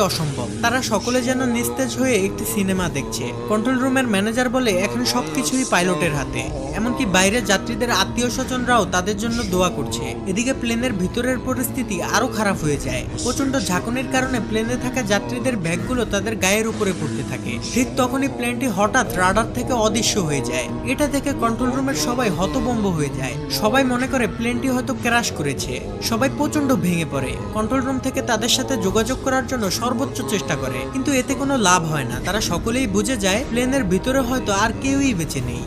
অসম্ভব। তারা সকলে যেন নিস্তেজ হয়ে একটি সিনেমা দেখছে। কন্ট্রোল রুমের ম্যানেজার বলে এখন সবকিছুই পাইলটের হাতে, এমনকি বাইরের যাত্রীদের আত্মীয় স্বজনরাও তাদের জন্য দোয়া করছে। এদিকে প্লেনের ভিতরের পরিস্থিতি আরো খারাপ হয়ে যায়। প্রচন্ড ঝাঁকুনির কারণে প্লেনে থাকা যাত্রীদের ব্যাগগুলো তাদের গায়ের উপরে পড়তে থাকে। ঠিক তখনই প্লেনটি হঠাৎ রাডার থেকে অদৃশ্য হয়ে যায়। এটা দেখে কন্ট্রোল রুমের সবাই হতভম্ব হয়ে যায়। সবাই মনে করে প্লেনটি হয়তো ক্র্যাশ করেছে। সবাই প্রচন্ড ভেঙে পড়ে। কন্ট্রোল রুম থেকে তাদের সাথে যোগাযোগ করার জন্য সর্বোচ্চ চেষ্টা করে, কিন্তু এতে কোনো লাভ হয় না। তারা সকলেই বুঝে যায় প্লেনের ভিতরে হয়তো আর কেউই বেঁচে নেই।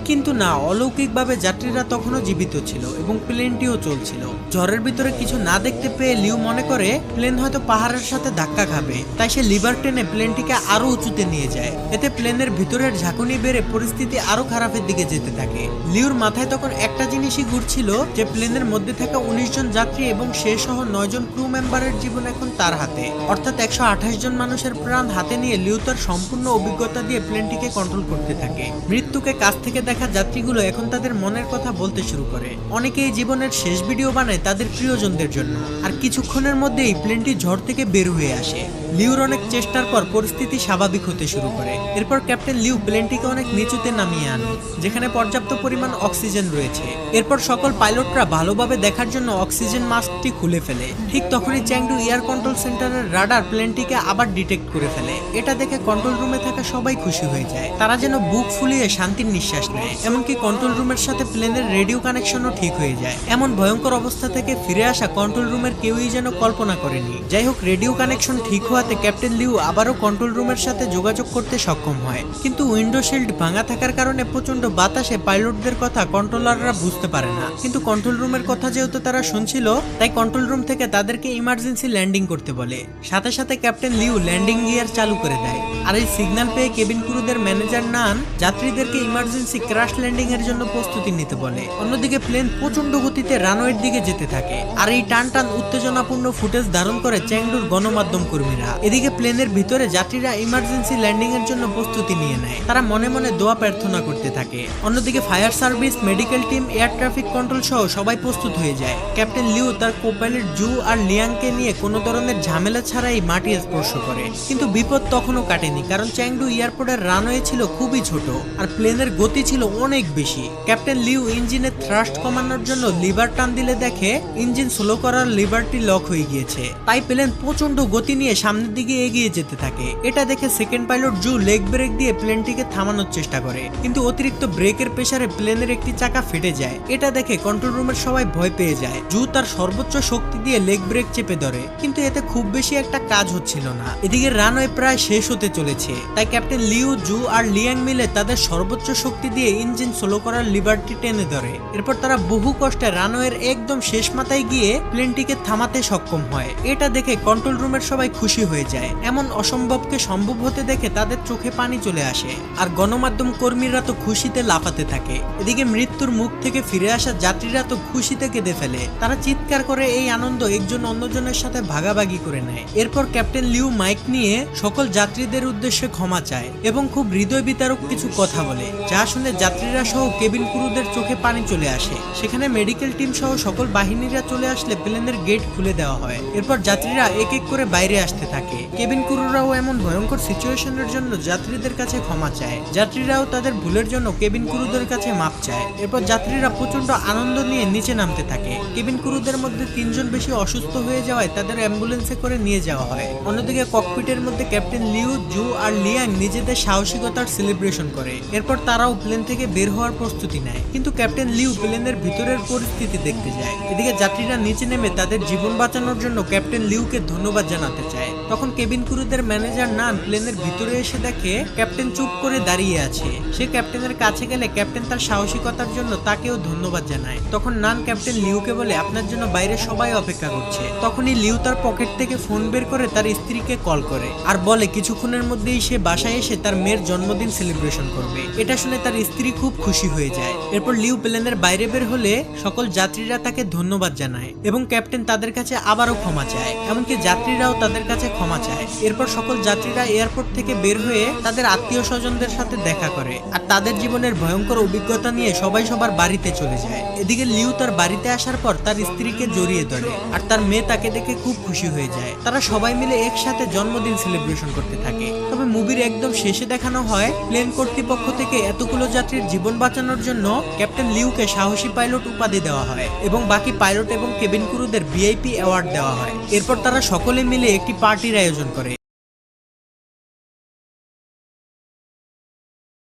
কিন্তু না, অলৌকিকভাবে যাত্রীরা তখনও জীবিত ছিল এবং প্লেনটিও চলছিল। ঝড়ের ভিতরে কিছু না দেখতে পেয়ে লিউ মনে করে প্লেন হয়তো পাহাড়ের সাথে ধাক্কা খাবে, তাই সে লিভার টেনে প্লেনটিকে আরো উঁচুতে নিয়ে যায়। এতে প্লেনের ভিতরের ঝাঁকুনি বেড়ে পরিস্থিতি আরো খারাপের দিকে যেতে থাকে। লিউর মাথায় তখন একটা জিনিসই ঘুরছিল যে প্লেনের মধ্যে থাকা 19 জন যাত্রী এবং সে সহ 9 জন ক্রু মেম্বারের জীবন এখন তার হাতে। অর্থাৎ 128 জন মানুষের প্রাণ হাতে নিয়ে লিউ তার সম্পূর্ণ অভিজ্ঞতা দিয়ে প্লেনটিকে কন্ট্রোল করতে থাকে। মৃত্যুকে কাছ থেকে দেখা যাত্রীগুলো এখন তাদের মনের কথা বলতে শুরু করে। অনেকেই জীবনের শেষ ভিডিও বানায় তাদের প্রিয়জনদের জন্য। আর কিছুক্ষণের মধ্যেই প্লেনটি ঝড় থেকে বের হয়ে আসে। লিউর অনেক চেষ্টার পর পরিস্থিতি স্বাভাবিক হতে শুরু করে। এরপর ক্যাপ্টেন লিউ প্লেনটিকে অনেক নিচুতে নামিয়ে আনে, যেখানে পর্যাপ্ত পরিমাণ অক্সিজেন রয়েছে। এরপর সকল পাইলটরা ভালোভাবে দেখার জন্য অক্সিজেন মাস্কটি খুলে ফেলে। ঠিক তখনই চ্যাংডু এয়ার কন্ট্রোল সেন্টারের রাডার প্লেনটিকে আবার ডিটেক্ট করে ফেলে। এটা দেখে কন্ট্রোল রুমে থাকা সবাই খুশি হয়ে যায়। তারা যেন বুক ফুলিয়ে শান্তির নিঃশ্বাস নেয়। এমনকি কন্ট্রোল রুমের সাথে প্লেনের রেডিও কানেকশনও ঠিক হয়ে যায়। এমন ভয়ঙ্কর অবস্থা থেকে ফিরে আসা কন্ট্রোল রুমের কেউই যেন কল্পনা করেনি। যাই হোক, রেডিও কানেকশন ঠিক হওয়াতে ক্যাপ্টেন লিউ আবারও কন্ট্রোল রুমের সাথে যোগাযোগ করতে সক্ষম হয়। কিন্তু উইন্ডো শিল্ড ভাঙা থাকার কারণে প্রচন্ড বাতাসে পাইলটদের কথা কন্ট্রোলাররা বুঝতে পারে না। কিন্তু কন্ট্রোল রুমের কথা যেহেতু তারা শুনছিল, তাই কন্ট্রোল রুম থেকে তাদেরকে ইমার্জেন্সি ল্যান্ডিং করতে বলে। সাথে সাথে ক্যাপ্টেন লিউ ল্যান্ডিং গিয়ার চালু করে দেয়। আর এই সিগন্যাল পেয়ে কেবিন ক্রুদের ম্যানেজার নান যাত্রীদেরকে ইমার্জেন্সি ক্র্যাশ ল্যান্ডিং এর জন্য প্রস্তুতি নিতে বলে। অন্যদিকে প্লেন প্রচন্ড গতিতে রানওয়ের দিকে যেতে থাকে। আর এই টান টান উত্তেজনাপূর্ণ ফুটেজ ধারণ করে চ্যাংডুর গণমাধ্যম কর্মীরা। এদিকে প্লেনের ভিতরে যাত্রীরা ইমার্জেন্সি ল্যান্ডিং এর জন্য প্রস্তুতি নিয়ে নেয়। তারা মনে মনে দোয়া প্রার্থনা করতে থাকে। অন্যদিকে fire service, medical team, air traffic control সহ সবাই প্রস্তুত হয়ে যায়। ক্যাপ্টেন লিউ তার কোপাইলট জু আর লিয়াংকে নিয়ে কোনো ধরনের ঝামেলা ছাড়াই মাটি স্পর্শ করে। কিন্তু বিপদ তখনও কাটেনি, কারণ চ্যাংডু এয়ারপোর্টের রানওয়ে ছিল খুবই ছোট আর প্লেনের গতি ছিল অনেক বেশি। ক্যাপ্টেন লিউ ইঞ্জিনের থ্রাস্ট কমানোর জন্য লিভার টান দিলে দেখে ইঞ্জিন স্লো করার লিভারটি লক হয়ে গিয়েছে। তাই প্লেন প্রচন্ড গতি নিয়ে সামনের দিকে এগিয়ে যেতে থাকে। এটা দেখে সেকেন্ড পাইলট জু লেগ ব্রেক দিয়ে প্লেনটিকে থামানোর চেষ্টা করে, কিন্তু অতিরিক্ত ব্রেকের প্রেসারে প্লেনের একটি চাকা ফেটে যায়। এটা দেখে কন্ট্রোল রুমের সবাই ভয় পেয়ে যায়। জু তার সর্বোচ্চ শক্তি দিয়ে লেগ ব্রেক চেপে ধরে, কিন্তু এতে খুব বেশি একটা কাজ হচ্ছিল না। এদিকে রানওয়ে প্রায় শেষ হতে চলেছে, তাই ক্যাপ্টেন লিউ, জু আর লিয়াং মিলে তাদের সর্বোচ্চ শক্তি দিয়ে ইঞ্জিন স্লো করার লিভারটি টেনে ধরে। এরপর তারা বহু কষ্টে রানওয়ের একদম শেষ মাথায় গিয়ে প্লেনটিকে থামাতে সক্ষম হয়। এটা দেখে কন্ট্রোল রুমের সবাই খুশি হয়ে যায়। এমন অসম্ভবকে সম্ভব হতে দেখে তাদের চোখে পানি চলে আসে। আর গণমাধ্যম কর্মীরা তো খুশিতে লাফাতে থাকে। এদিকে মৃত্যুর মুখ থেকে ফিরে আসা যাত্রীরা তো খুশিতে কেঁদে ফেলে। তারা চিৎকার করে এই আনন্দ একজন অন্যজনের সাথে ভাগাভাগি করে নেয়। এরপর ক্যাপ্টেন লিউ মাইক নিয়ে সকল যাত্রীদের উদ্দেশ্যে ক্ষমা চায় এবং খুব হৃদয় বিতারক কিছু কথা বলে, যা শুনে যাত্রীরা সহ কেবিন ক্রুদের চোখে পানি চলে আসে। সেখানে মেডিকেল টিম সহ সকল বাহিনীরা চলে আসলে প্লেনের গেট খুলে দেওয়া হয়। এরপর যাত্রীরা এক এক করে বাইরে আসতে থাকে। কেবিন ক্রুরাও এমন ভয়ঙ্কর সিচুয়েশনের জন্য যাত্রীদের কাছে ক্ষমা চায়। যাত্রীরাও তাদের ভুলের জন্য কেবিন ক্রুদের কাছে মাপ চায়। এরপর যাত্রীরা প্রচন্ড আনন্দ নিয়ে নিচে নামতে থাকে। কেবিন ক্রুদের মধ্যে 3 জন বেশি অসুস্থ হয়ে যাওয়ায় তাদের অ্যাম্বুলেন্সে করে নিয়ে যাওয়া হয়। অন্যদিকে ককপিটের মধ্যে ক্যাপ্টেন লিউ, জু আর লিয়াং নিজেদের সাহসিকতার সেলিব্রেশন করে। এরপর তারাও প্লেন থেকে বের হওয়ার প্রস্তুতি নেয়, কিন্তু ক্যাপ্টেন লিউ প্লেনের ভিতরের পরিস্থিতি দেখতে যায়। এদিকে যাত্রীরা নিচে নেমে তাদের জীবন বাঁচানোর জন্য ক্যাপ্টেন লিউকে ধন্যবাদ জানাতে চায়। তখন কেবিন ক্রুদের ম্যানেজার নান প্লেনের ভিতরে এসে দেখে ক্যাপ্টেন চুপ করে দাঁড়িয়ে আছে। সে ক্যাপ্টেনের কাছে গেলে ক্যাপ্টেন তার সাহসিকতার জন্য তাকেও ধন্যবাদ জানায়। তখন নান ক্যাপ্টেন লিউকে বলে, আপনার জন্য বাইরে সবাই অপেক্ষা করছে। তখনই লিউ তার পকেট থেকে ফোন বের করে তার স্ত্রীকে কল করে আর বলে কিছুক্ষণের মধ্যেই সে বাসায় এসে তার মেয়ের জন্মদিন সেলিব্রেশন করবে। এটা শুনে তার স্ত্রী খুব খুশি হয়ে যায়। এরপর লিউ প্লেনের বাইরে বের হলে সকল যাত্রীরা তাকে ধন্যবাদ জানায় এবং ক্যাপ্টেন তাদের কাছে আবারও ক্ষমা চায়। এমনকি যাত্রীরাও তাদের কাছে ক্ষমা চায়। এরপর সকল যাত্রীরা এয়ারপোর্ট থেকে বের হয়ে তাদের আত্মীয় স্বজনদের সাথে দেখা করে আর তাদের জীবনের ভয়ঙ্কর অভিজ্ঞতা নিয়ে সবাই সবার বাড়িতে চলে যায়। এদিকে লিউ তার বাড়িতে আসার পর তার স্ত্রীকে জড়িয়ে ধরে আর তার মেয়ে তাকে দেখে খুব খুশি হয়ে যায়। তারা সবাই মিলে একসাথে জন্মদিন সেলিব্রেশন করতে থাকে। তবে মুভির একদম শেষে দেখানো হয় প্লেন কর্তৃপক্ষ থেকে এতগুলো যাত্রীর জীবন বাঁচানোর জন্য ক্যাপ্টেন লিউকে সাহসী পাইলট উপাধি দেওয়া হয় এবং বাকি পাইলট এবং কেবিন ক্রুদের ভিআইপি অ্যাওয়ার্ড দেওয়া হয়। এরপর তারা সকলে মিলে একটি পার্টির আয়োজন করে।